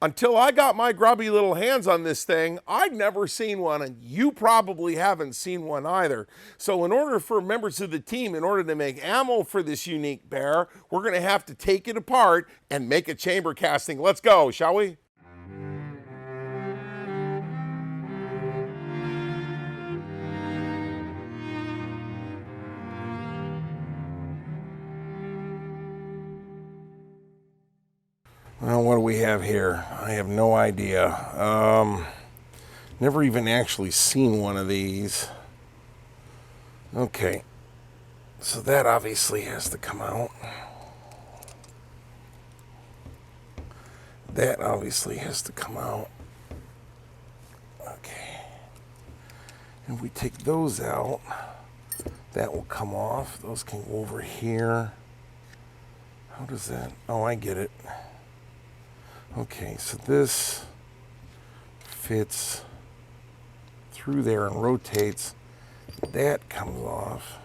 Until I got my grubby little hands on this thing, I'd never seen one, and you probably haven't seen one either. So in order for members of the team, in order to make ammo for this unique bear, we're gonna have to take it apart and make a chamber casting. Let's go, shall we? Well, what do we have here? I have no idea. Never even actually seen one of these. Okay, so that obviously has to come out. That obviously has to come out. Okay. And we take those out. That will come off. Those can go over here. How does that? Oh, I get it. Okay, so this fits through there and rotates. That comes off.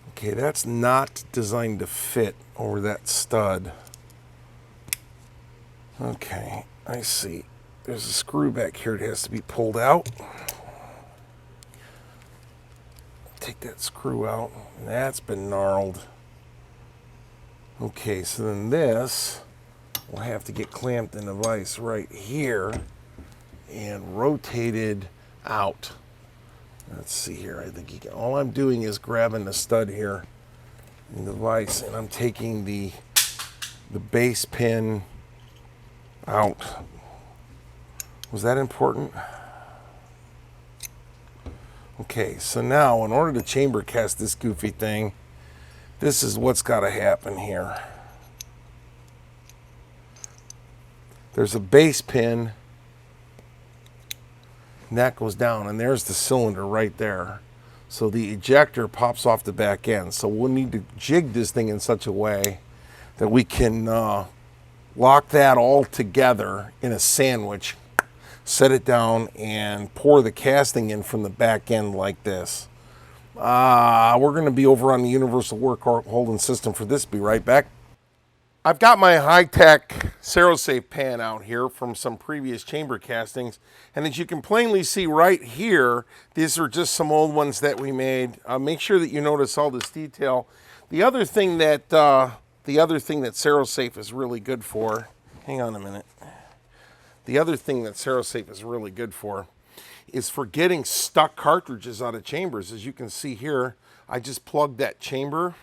Okay, that's not designed to fit over that stud. Okay, I see. There's a screw back here that has to be pulled out. Take that screw out. That's been gnarled. Okay, so then this will have to get clamped in a vise right here and rotated out. Let's see here. I think you can. All I'm doing is grabbing the stud here in the vise, and I'm taking the base pin out. Was that important? Okay, so now in order to chamber cast this goofy thing, this is what's got to happen here. There's a base pin, and that goes down, and there's the cylinder right there. So the ejector pops off the back end. So we'll need to jig this thing in such a way that we can lock that all together in a sandwich, set it down, and pour the casting in from the back end like this. We're going to be over on the universal work holding system for this. Be right back. I've got my high-tech Cerosafe pan out here from some previous chamber castings, and as you can plainly see right here, these are just some old ones that we made. Make sure that you notice all this detail. The other thing that Cerosafe is really good for, hang on a minute. The other thing that Cerosafe is really good for is for getting stuck cartridges out of chambers. As you can see here, I just plugged that chamber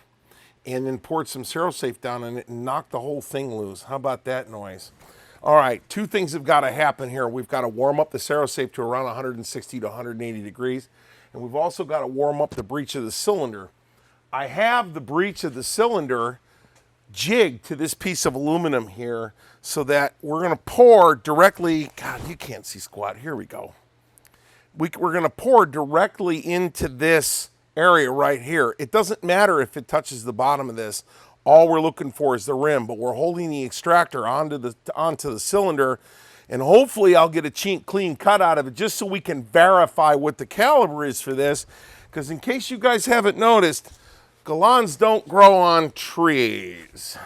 and then poured some Cerosafe down on it and knocked the whole thing loose. How about that noise? All right, two things have got to happen here. We've got to warm up the Cerosafe to around 160 to 180 degrees, and we've also got to warm up the breech of the cylinder. I have the breech of the cylinder jigged to this piece of aluminum here so that we're going to pour directly, God, you can't see squat. Here we go. We're going to pour directly into this area right here. It doesn't matter if it touches the bottom of this. All we're looking for is the rim, but we're holding the extractor onto the cylinder, and hopefully I'll get a clean cut out of it just so we can verify what the caliber is for this, because in case you guys haven't noticed, Gallands don't grow on trees.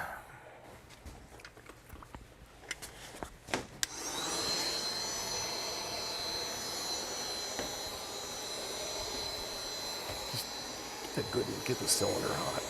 Good and get the cylinder hot.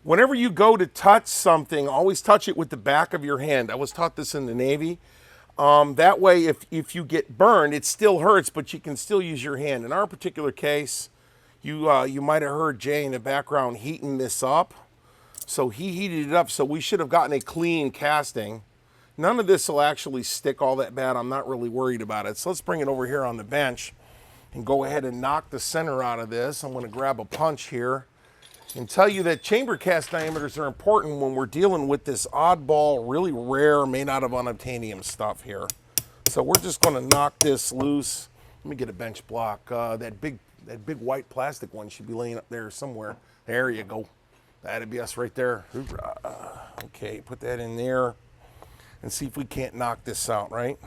whenever you go to touch something, always touch it with the back of your hand. I was taught this in the Navy. That way, if you get burned, it still hurts, but you can still use your hand. In our particular case, you might have heard Jay in the background heating this up. So he heated it up, so we should have gotten a clean casting. None of this will actually stick all that bad. I'm not really worried about it. So let's bring it over here on the bench and go ahead and knock the center out of this. I'm going to grab a punch here and tell you that chamber cast diameters are important when we're dealing with this oddball, really rare, made out of unobtainium stuff here. So we're just going to knock this loose. Let me get a bench block. That big white plastic one should be laying up there somewhere. There you go. That'd be us right there. Okay, put that in there and see if we can't knock this out, right?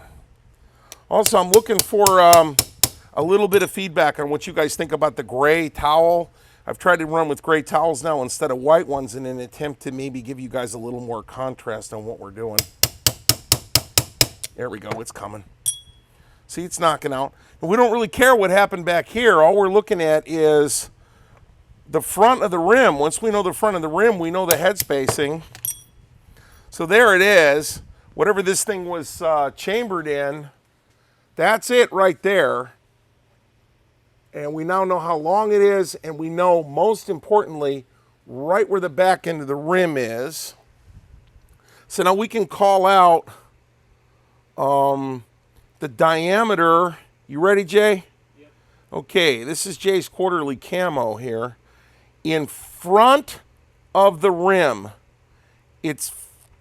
Also, I'm looking for a little bit of feedback on what you guys think about the gray towel. I've tried to run with gray towels now instead of white ones in an attempt to maybe give you guys a little more contrast on what we're doing. There we go, it's coming. See, it's knocking out. And we don't really care what happened back here. All we're looking at is the front of the rim. Once we know the front of the rim, we know the head spacing. So there it is. Whatever this thing was chambered in, that's it right there. And we now know how long it is, and we know, most importantly, right where the back end of the rim is. So now we can call out the diameter. You ready, Jay? Yep. Okay, this is Jay's quarterly camo here. In front of the rim, it's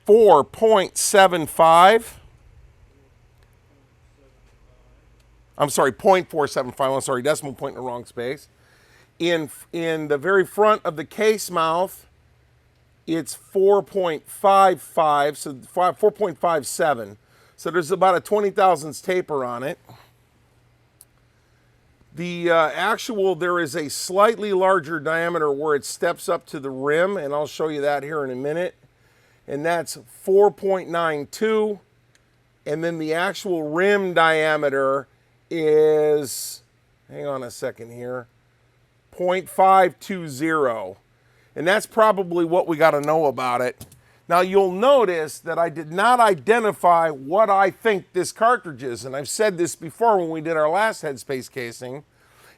4.75. I'm sorry, 0.475. I'm sorry, decimal point in the wrong space. In the very front of the case mouth, it's 4.55, so 4.57. So there's about a 20 thousandths taper on it. The there is a slightly larger diameter where it steps up to the rim, and I'll show you that here in a minute. And that's 4.92. And then the actual rim diameter is, hang on a second here, 0.520. And that's probably what we got to know about it. Now you'll notice that I did not identify what I think this cartridge is. And I've said this before when we did our last headspace casing.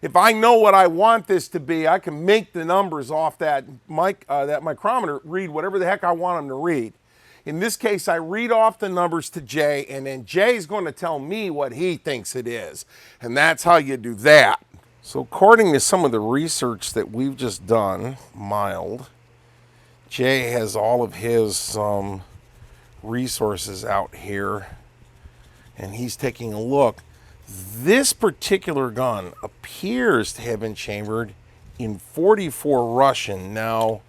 If I know what I want this to be, I can make the numbers off that micrometer read whatever the heck I want them to read. In this case, I read off the numbers to Jay, and then Jay's going to tell me what he thinks it is. And that's how you do that. So according to some of the research that we've just done, mild, Jay has all of his resources out here, and he's taking a look. This particular gun appears to have been chambered in 44 Russian. Now,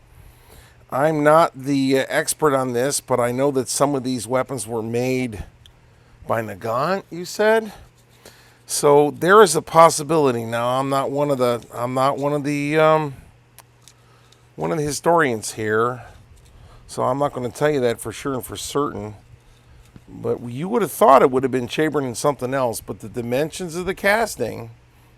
I'm not the expert on this, but I know that some of these weapons were made by Nagant, you said? So there is a possibility. Now, I'm not one of the historians here, so I'm not going to tell you that for sure and for certain. But you would have thought it would have been chambered in something else, but the dimensions of the casting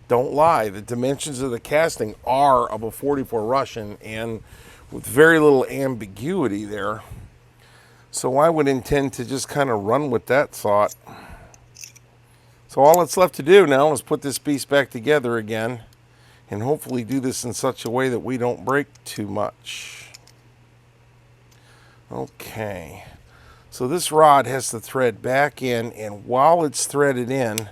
don't lie. The dimensions of the casting are of a 44 Russian, and with very little ambiguity there. So I would intend to just kind of run with that thought. So all that's left to do now is put this piece back together again, and hopefully do this in such a way that we don't break too much. Okay. So this rod has to thread back in, and while it's threaded in,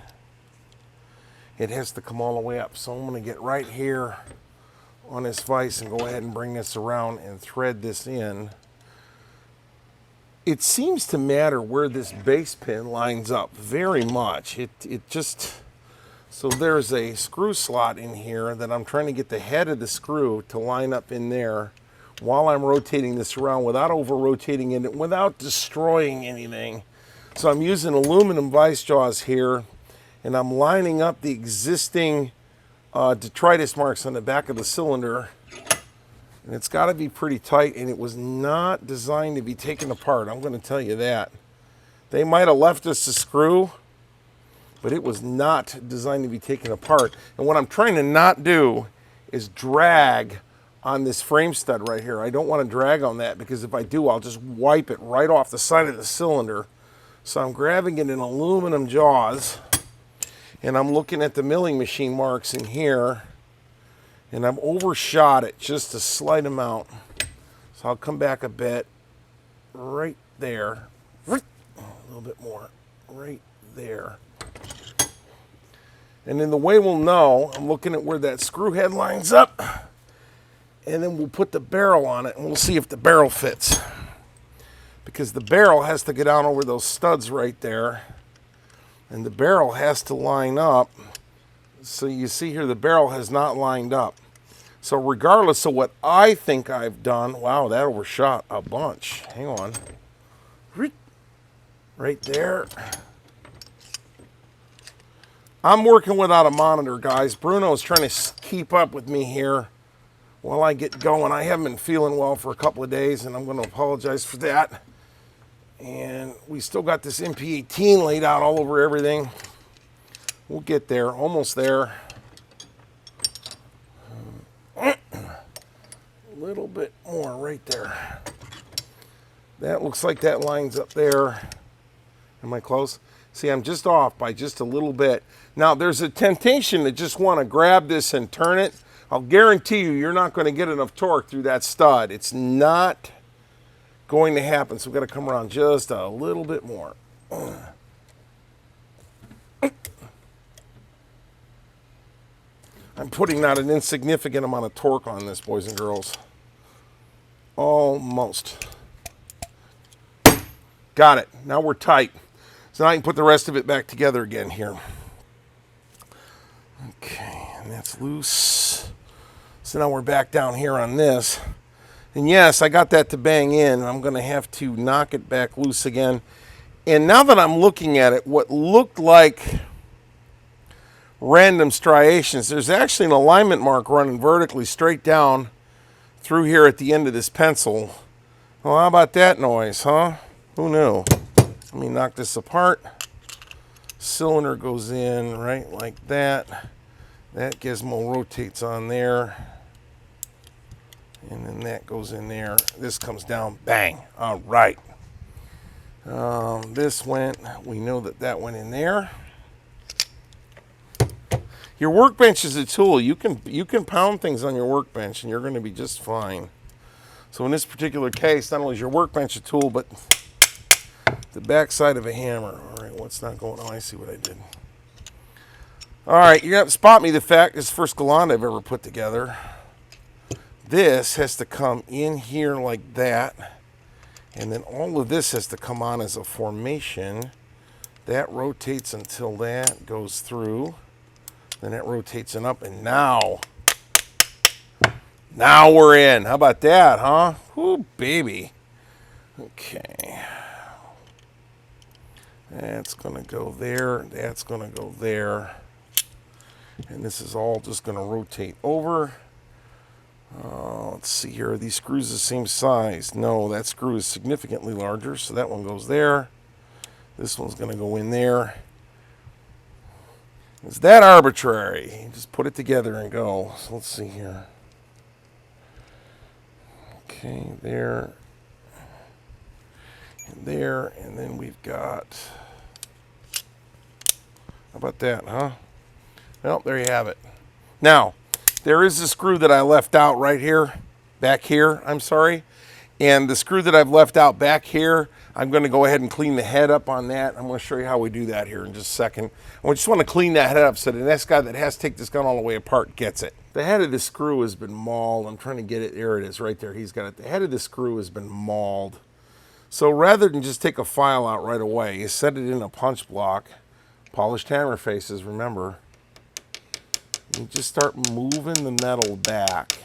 it has to come all the way up. So I'm going to get right here on this vise and go ahead and bring this around and thread this in. It seems to matter where this base pin lines up very much. It just, so there's a screw slot in here that I'm trying to get the head of the screw to line up in there while I'm rotating this around without over-rotating it, without destroying anything. So I'm using aluminum vise jaws here, and I'm lining up the existing detritus marks on the back of the cylinder. And it's got to be pretty tight, and it was not designed to be taken apart. I'm going to tell you that. They might have left us a screw, but it was not designed to be taken apart. And what I'm trying to not do is drag on this frame stud right here. I don't want to drag on that because if I do, I'll just wipe it right off the side of the cylinder. So I'm grabbing it in aluminum jaws, and I'm looking at the milling machine marks in here, and I've overshot it just a slight amount. So I'll come back a bit, right there, a little bit more, right there. And then the way we'll know, I'm looking at where that screw head lines up, and then we'll put the barrel on it, and we'll see if the barrel fits. Because the barrel has to go down over those studs right there, and the barrel has to line up. So you see here, the barrel has not lined up. So regardless of what I think I've done, wow, that overshot a bunch. Hang on. Right there. I'm working without a monitor, guys. Bruno's trying to keep up with me here while I get going. I haven't been feeling well for a couple of days, and I'm going to apologize for that. And we still got this MP18 laid out all over everything. We'll get there, almost there. A little bit more right there. That looks like that lines up there. Am I close? See, I'm just off by just a little bit. Now, there's a temptation to just want to grab this and turn it. I'll guarantee you, you're not going to get enough torque through that stud. It's not going to happen, so we've got to come around just a little bit more. I'm putting not an insignificant amount of torque on this, boys and girls. Almost. Got it. Now we're tight. So now I can put the rest of it back together again here. Okay, and that's loose. So now we're back down here on this. And yes, I got that to bang in. I'm going to have to knock it back loose again. And now that I'm looking at it, what looked like random striations, there's actually an alignment mark running vertically straight down through here at the end of this pencil. Well, how about that noise, huh? Who knew? Let me knock this apart. Cylinder goes in right like that. That gizmo rotates on there. And then that goes in there. This comes down, bang. All right. This went, we know that that went in there. Your workbench is a tool. You can pound things on your workbench and you're going to be just fine. So in this particular case, not only is your workbench a tool, but the backside of a hammer. All right, what's not going on? I see what I did. All right, you're going to have to spot me the fact this is the first Galland I've ever put together. This has to come in here like that. And then all of this has to come on as a formation. That rotates until that goes through. Then that rotates and up. And now we're in. How about that, huh? Whoo, baby. Okay. That's going to go there. That's going to go there. And this is all just going to rotate over. Let's see here. Are these screws the same size? No, that screw is significantly larger, so that one goes there. This one's going to go in there. Is that arbitrary? Just put it together and go. So let's see here. Okay, there. And there. And then we've got... How about that, huh? Well, there you have it. Now, there is a screw that I left out right here, back here, I'm sorry. And the screw that I've left out back here, I'm going to go ahead and clean the head up on that. I'm going to show you how we do that here in just a second. I just want to clean that head up so the next guy that has to take this gun all the way apart gets it. The head of the screw has been mauled. I'm trying to get it. There it is right there. He's got it. The head of the screw has been mauled. So rather than just take a file out right away, you set it in a punch block. Polished hammer faces, remember. You just start moving the metal back.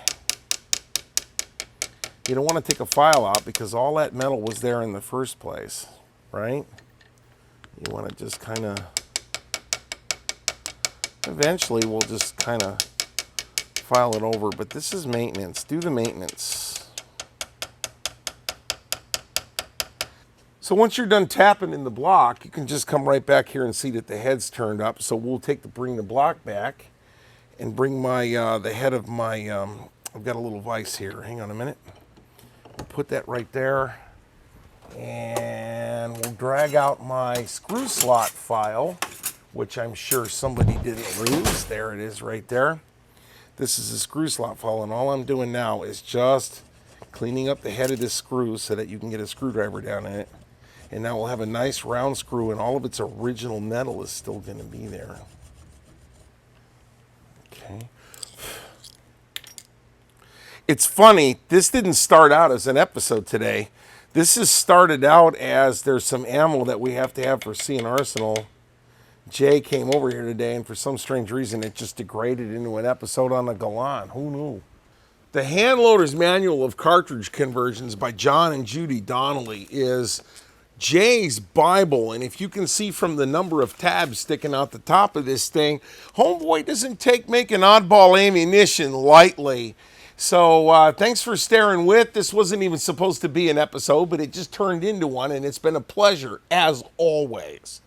You don't want to take a file out because all that metal was there in the first place, right? You want to just kind of, eventually we'll just kind of file it over, but this is maintenance. Do the maintenance. So once you're done tapping in the block, you can just come right back here and see that the head's turned up. So we'll bring the block back and bring my the head of my I've got a little vise here. Hang on a minute. We'll put that right there. And we'll drag out my screw slot file, which I'm sure somebody didn't lose. There it is right there. This is a screw slot file, and all I'm doing now is just cleaning up the head of this screw so that you can get a screwdriver down in it. And now we'll have a nice round screw, and all of its original metal is still going to be there. Okay. It's funny, this didn't start out as an episode today. This is started out as there's some ammo that we have to have for Sea and Arsenal. Jay came over here today, and for some strange reason, it just degraded into an episode on the Galland. Who knew? The Hand Loader's Manual of Cartridge Conversions by John and Judy Donnelly is Jay's Bible, and if you can see from the number of tabs sticking out the top of this thing, homeboy doesn't take making oddball ammunition lightly. So thanks for staring with. This wasn't even supposed to be an episode, but it just turned into one, and it's been a pleasure, as always.